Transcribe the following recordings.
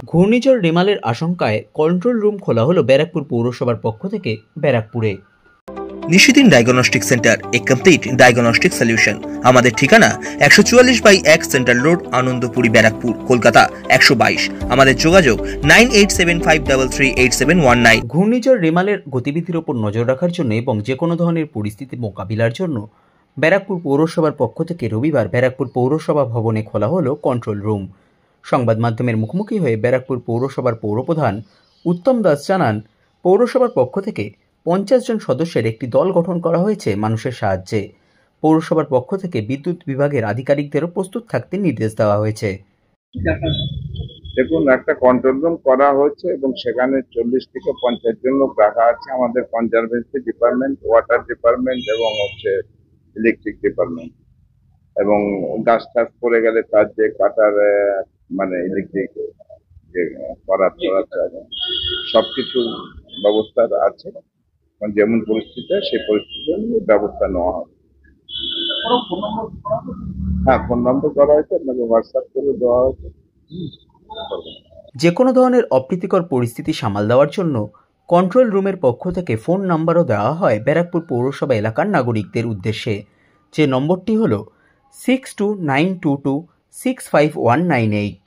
ঘূর্ণিঝড় রেমালের আশঙ্কায় কন্ট্রোল রুম খোলা হলো ব্যারাকপুর পৌরসভার পক্ষ থেকে ব্যারাকপুরে। নিশিদিন ডায়াগনস্টিক সেন্টার, এ কমপ্লিট ডায়াগনস্টিক সলিউশন। আমাদের ঠিকানা 144/1 সেন্ট্রাল রোড, আনন্দপুরি, ব্যারাকপুর, কলকাতা 122। আমাদের যোগাযোগ 9875338719। ঘূর্ণিঝড় রেমালের গতিবিধির ওপর নজর রাখার জন্য এবং যে কোনো ধরনের পরিস্থিতি মোকাবিলার জন্য ব্যারাকপুর পৌরসভার পক্ষ থেকে রবিবার ব্যারাকপুর পৌরসভা ভবনে খোলা হলো কন্ট্রোল রুম। সংবাদ মাধ্যমের মুখোমুখি হয়ে ব্যারাকপুর পৌরসভার পৌরপ্রধান উত্তম দাস জানান, পৌরসভার পক্ষ থেকে 50 জন সদস্যের একটি দল গঠন করা হয়েছে মানুষের সাহায্যে। পৌরসভার পক্ষ থেকে বিদ্যুৎ বিভাগের আধিকারিকদেরও প্রস্তুত থাকতে নির্দেশ দেওয়া হয়েছে। দেখুন, একটা কন্ট্রোল রুম করা হয়েছে এবং সেখানে 40 থেকে 50 জন লোক রাখা আছে। আমাদের কনজারভেন্সি ডিপার্টমেন্ট, ওয়াটার ডিপার্টমেন্ট এবং ইলেকট্রিক ডিপার্টমেন্ট, এবং গাছ টাছ পড়ে গেলে তার যে কাটার মানে ইলেকট্রিক যে করার সবকিছু ব্যবস্থা আছে। যেমন পরিস্থিতি সেই পরিস্থিতি অনুযায়ী ব্যবস্থা নেওয়া হবে। হ্যাঁ, ফোন নম্বর করা হয়েছে, আপনাকে হোয়াটসঅ্যাপ করে দেওয়া হয়েছে। যে কোনো ধরনের অপ্রীতিকর পরিস্থিতি সামাল দেওয়ার জন্য কন্ট্রোল রুমের পক্ষ থেকে ফোন নাম্বারও দেওয়া হয় ব্যারাকপুর পৌরসভা এলাকার নাগরিকদের উদ্দেশ্যে, যে নম্বরটি হল 6292265198।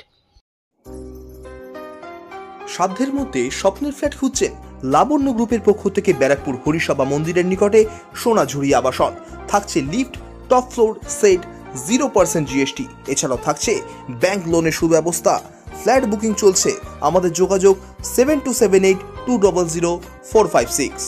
সাধ্যের মধ্যে স্বপ্নের ফ্ল্যাট খুঁজছেন? লাবণ্য গ্রুপের পক্ষ থেকে ব্যারাকপুর হরিসভা মন্দিরের নিকটে সোনাঝুরি আবাসন। থাকছে lift, top floor, set, 0% GST। এছাড়াও থাকছে ব্যাংক লোনের সুব্যবস্থা। ফ্ল্যাট বুকিং চলছে। আমাদের যোগাযোগ 7278200456।